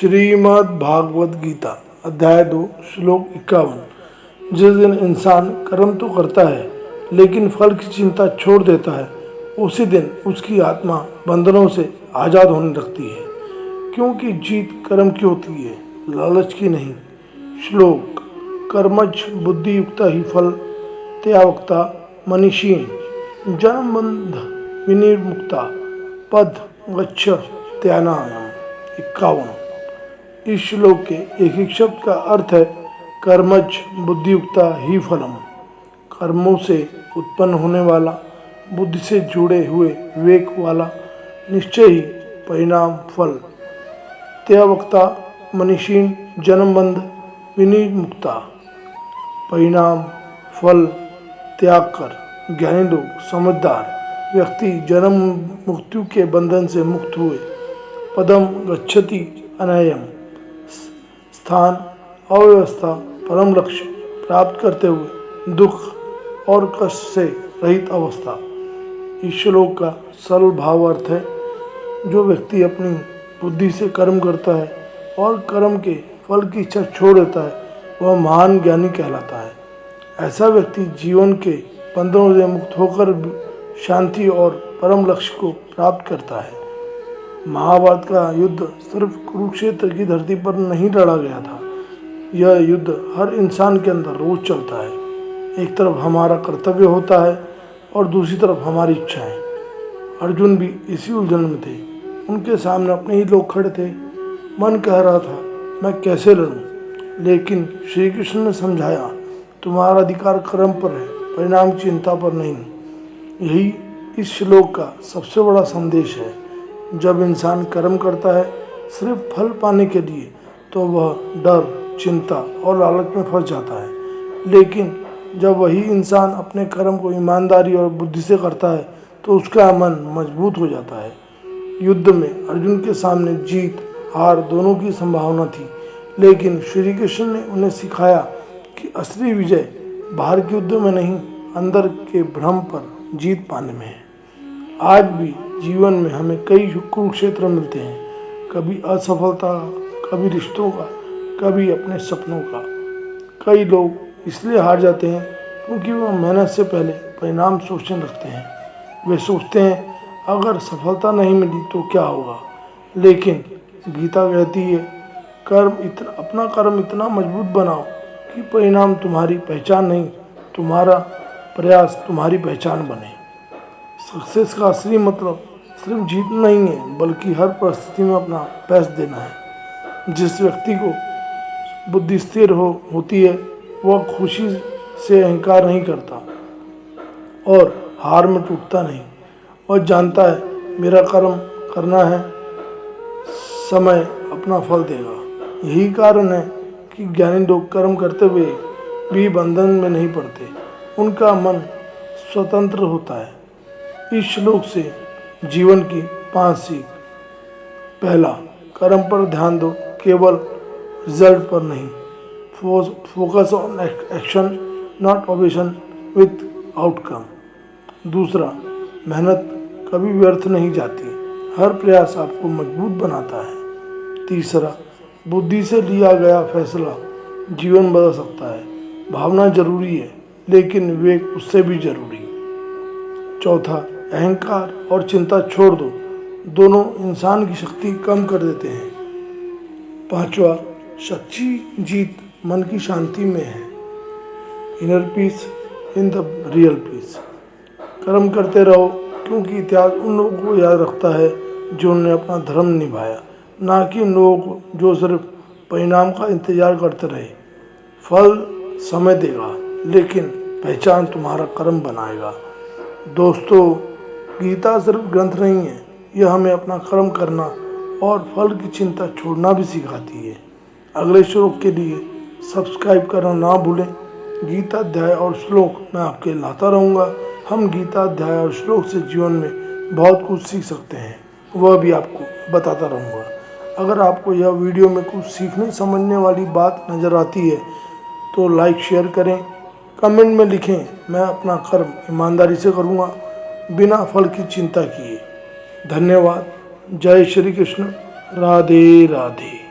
श्रीमद् भागवत गीता अध्याय 2 श्लोक 51। जिस दिन इंसान कर्म तो करता है लेकिन फल की चिंता छोड़ देता है, उसी दिन उसकी आत्मा बंधनों से आज़ाद होने लगती है, क्योंकि जीत कर्म की होती है, लालच की नहीं। श्लोक कर्मज बुद्धि युक्ता ही फल त्यावक्ता मनीषीण जन्मबंध विनिर्मुक्ता पद गच्छ त्यानायम। 51। इस श्लोक के एक एक शब्द का अर्थ है कर्मज बुद्धियुक्ता ही फलम, कर्मों से उत्पन्न होने वाला, बुद्धि से जुड़े हुए विवेक वाला निश्चय ही परिणाम फल। त्यावक्ता मनीषीण जन्मबंध विनिर्मुक्ता, परिणाम फल त्याग कर ज्ञानी लोग समझदार व्यक्ति जन्म मृत्यु के बंधन से मुक्त हुए। पदम गच्छति अनयम, स्थान अव्यवस्था परम लक्ष्य प्राप्त करते हुए दुख और कष्ट से रहित अवस्था। इस श्लोक का सरल भाव अर्थ है, जो व्यक्ति अपनी बुद्धि से कर्म करता है और कर्म के फल की इच्छा छोड़ देता है, वह महान ज्ञानी कहलाता है। ऐसा व्यक्ति जीवन के बंधनों से मुक्त होकर शांति और परम लक्ष्य को प्राप्त करता है। महाभारत का युद्ध सिर्फ कुरुक्षेत्र की धरती पर नहीं लड़ा गया था, यह युद्ध हर इंसान के अंदर रोज चलता है। एक तरफ हमारा कर्तव्य होता है और दूसरी तरफ हमारी इच्छाएं। अर्जुन भी इसी उलझन में थे, उनके सामने अपने ही लोग खड़े थे। मन कह रहा था मैं कैसे लड़ूं, लेकिन श्री कृष्ण ने समझाया तुम्हारा अधिकार कर्म पर है, परिणाम की चिंता पर नहीं। यही इस श्लोक का सबसे बड़ा संदेश है। जब इंसान कर्म करता है सिर्फ फल पाने के लिए, तो वह डर, चिंता और लालच में फंस जाता है। लेकिन जब वही इंसान अपने कर्म को ईमानदारी और बुद्धि से करता है, तो उसका मन मजबूत हो जाता है। युद्ध में अर्जुन के सामने जीत हार दोनों की संभावना थी, लेकिन श्री कृष्ण ने उन्हें सिखाया कि असली विजय बाहर के युद्ध में नहीं, अंदर के भ्रम पर जीत पाने में है। आज भी जीवन में हमें कई कुरुक्षेत्र मिलते हैं, कभी असफलता, कभी रिश्तों का, कभी अपने सपनों का। कई लोग इसलिए हार जाते हैं क्योंकि वह मेहनत से पहले परिणाम सोचने लगते हैं। वे सोचते हैं अगर सफलता नहीं मिली तो क्या होगा, लेकिन गीता कहती है अपना कर्म इतना मजबूत बनाओ कि परिणाम तुम्हारी पहचान नहीं, तुम्हारा प्रयास तुम्हारी पहचान बने। सक्सेस का असली मतलब सिर्फ जीतना नहीं है, बल्कि हर परिस्थिति में अपना बेस्ट देना है। जिस व्यक्ति को बुद्धि स्थिर होती है, वह खुशी से अहंकार नहीं करता और हार में टूटता नहीं। वह जानता है मेरा कर्म करना है, समय अपना फल देगा। यही कारण है कि ज्ञानी लोग कर्म करते हुए भी बंधन में नहीं पड़ते, उनका मन स्वतंत्र होता है। इस श्लोक से जीवन की 5 सीख। पहला, कर्म पर ध्यान दो, केवल रिजल्ट पर नहीं। Focus on action not obsession with outcome. दूसरा, मेहनत कभी व्यर्थ नहीं जाती, हर प्रयास आपको मजबूत बनाता है। तीसरा, बुद्धि से लिया गया फैसला जीवन बदल सकता है। भावना जरूरी है, लेकिन विवेक उससे भी जरूरी। चौथा, अहंकार और चिंता छोड़ दो, दोनों इंसान की शक्ति कम कर देते हैं। पांचवा, सच्ची जीत मन की शांति में है। Inner peace in the real piece. कर्म करते रहो, क्योंकि इतिहास उन लोगों को याद रखता है जो उन्होंने अपना धर्म निभाया, ना कि उन लोगों को जो सिर्फ परिणाम का इंतजार करते रहे। फल समय देगा, लेकिन पहचान तुम्हारा कर्म बनाएगा। दोस्तों, गीता सिर्फ ग्रंथ नहीं है, यह हमें अपना कर्म करना और फल की चिंता छोड़ना भी सिखाती है। अगले श्लोक के लिए सब्सक्राइब करना ना भूलें। गीता अध्याय और श्लोक मैं आपके लाता रहूँगा। हम गीता अध्याय और श्लोक से जीवन में बहुत कुछ सीख सकते हैं, वह भी आपको बताता रहूँगा। अगर आपको यह वीडियो में कुछ सीखने समझने वाली बात नज़र आती है तो लाइक शेयर करें, कमेंट में लिखें मैं अपना कर्म ईमानदारी से करूँगा, बिना फल की चिंता किए। धन्यवाद। जय श्री कृष्ण। राधे राधे।